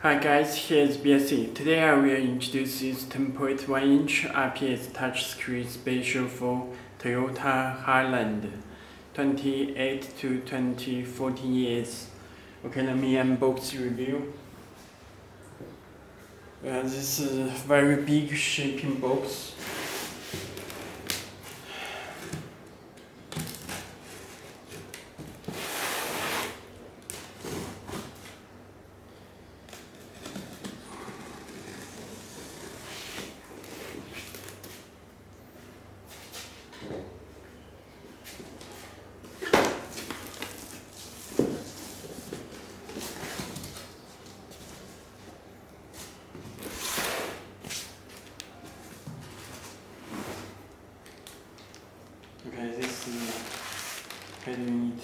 Hi guys, here's Belsee. Today I will introduce this 10.1-inch IPS touchscreen special for Toyota Highlander 28 to 2014 years. Okay, let me unbox review. This is a very big shipping box. Okay, this is head unit.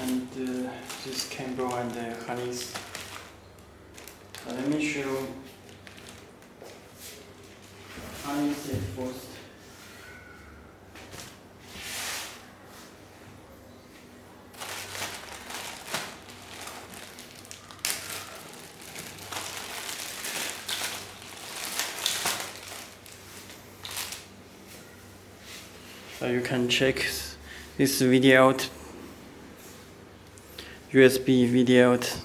And this cable and the harness. Let me show harness first. So you can check this video out, USB video out,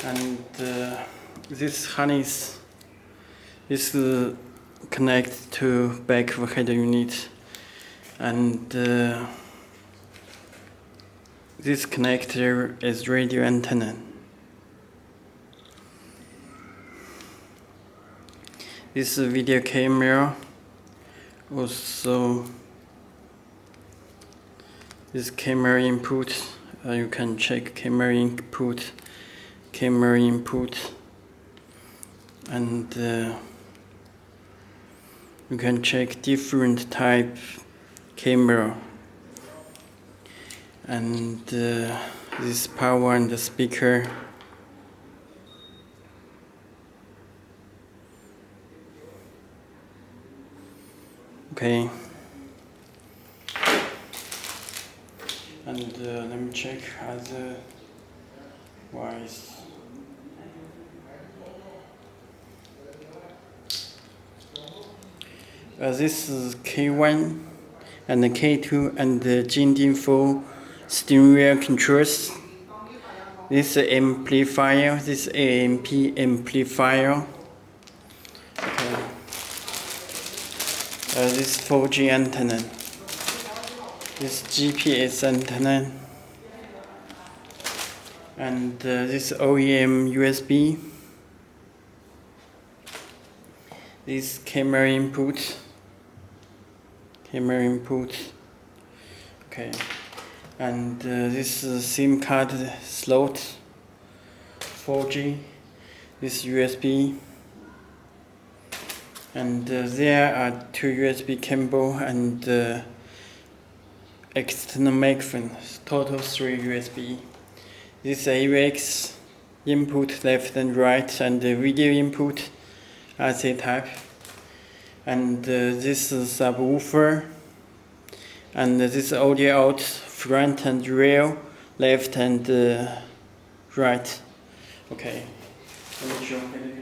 and this harness is connected to back of head unit, and this connector is radio antenna. This is a video camera. Also, this camera input. You can check camera input, and you can check different type camera. And this power and the speaker. Okay, and let me check other wires. This is K1 and the K2 and the G-info steering wheel controls. This amplifier, this AMP amplifier. Okay. This 4G antenna, this GPS antenna, and this OEM USB, this camera input, okay, and this SIM card slot, 4G, this USB. And there are two USB cable and external microphone, total 3 USB. This AUX input left and right, and the video input RC type. And this is subwoofer, and this audio out front and rear, left and right. Okay, let me show you.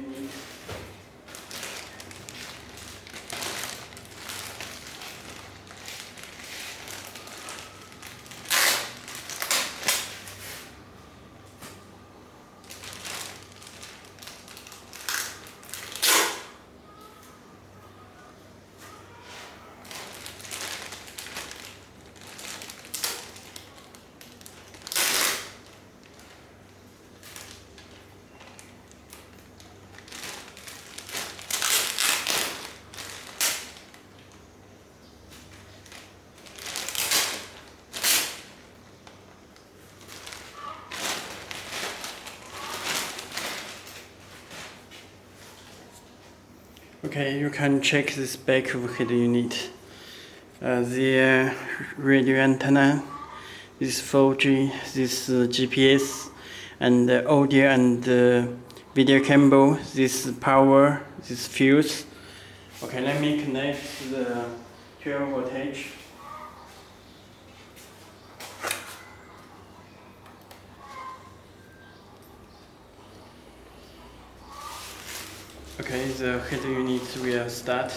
Okay, you can check this back of head unit. The radio antenna, this 4G, this GPS, and the audio and video cable, this power, this fuse. Okay, let me connect the 12 voltage. Okay, the head unit will start.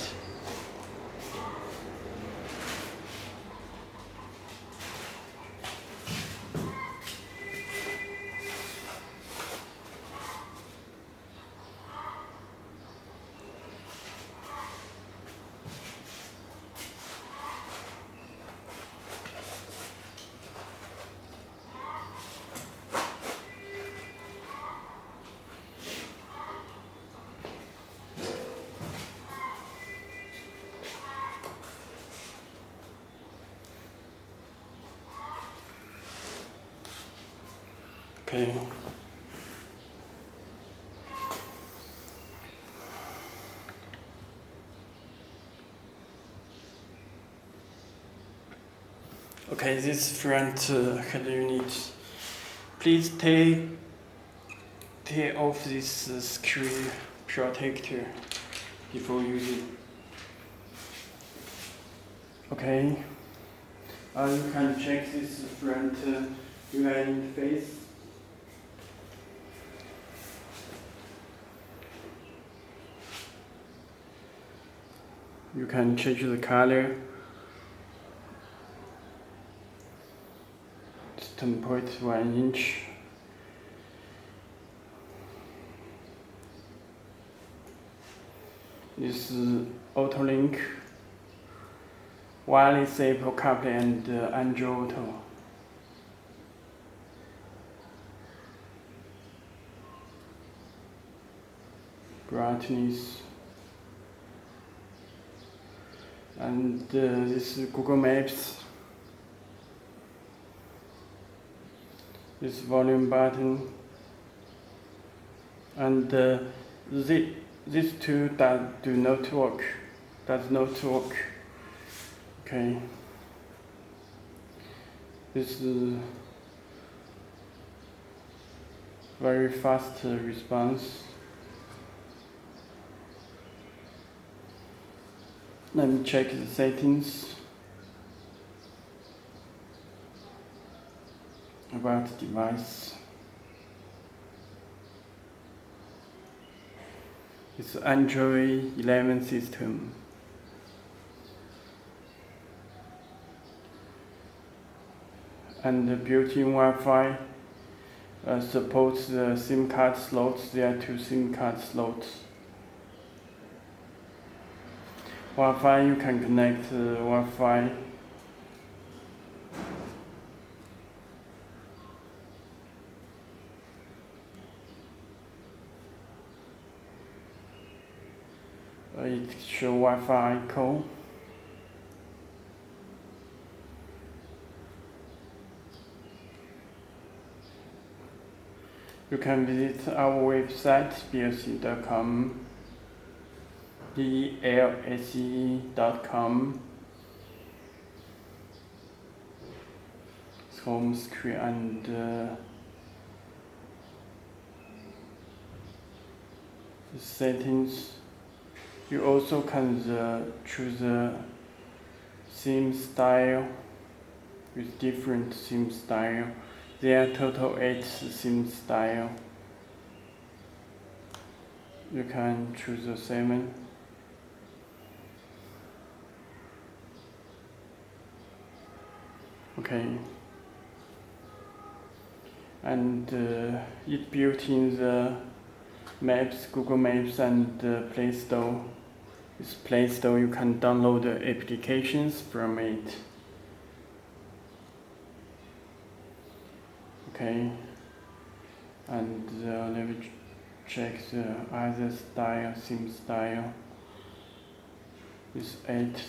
Okay. Okay, this front head unit. Please take off this screw protector before using. Okay. You can check this front UI interface. You can change the color. It's 10.1 inch. This is Auto-Link, wireless Apple CarPlay and Android Auto. Brightness. And this is Google Maps. This volume button. And these two does not work. Okay. This is very fast response. Let me check the settings about the device. It's Android 11 system. And the built-in Wi-Fi supports the SIM card slots. There are 2 SIM card slots. Wi-Fi, you can connect Wi-Fi. It shows Wi-Fi icon. You can visit our website belsee.com, belsee.com. Home screen and the settings. You also can choose the theme style with different theme style. There are total 8 theme style. You can choose the 7. Okay. And it built in the Maps, Google Maps and Play Store. This Play Store, you can download the applications from it. Okay. And let me check the other style, theme style. It's 8.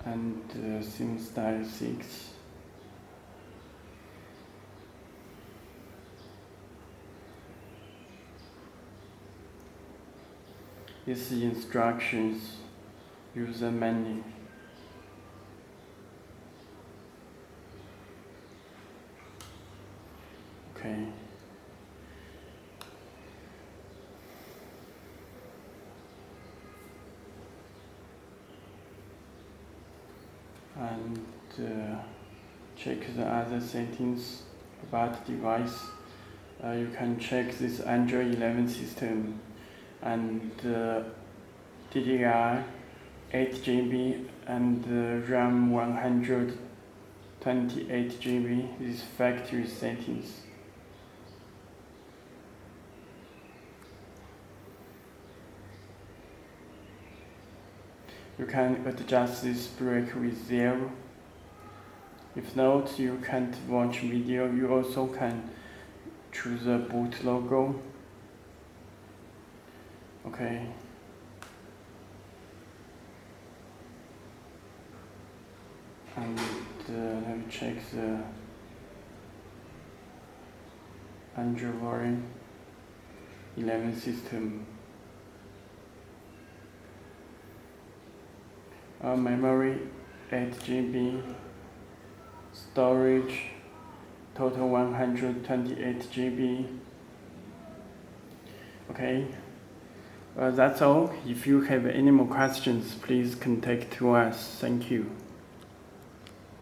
And theme style 6. This is instructions, user manual. Okay. And check the other settings about the device. You can check this Android 11 system and DDR 8GB and RAM 128GB. These factory settings. You can adjust this break with 0. If not, you can't watch video. You also can choose a boot logo. Okay. And let me check the Android 11 system. Memory 8GB, storage total 128GB. Okay, that's all. If you have any more questions, please contact us. Thank you.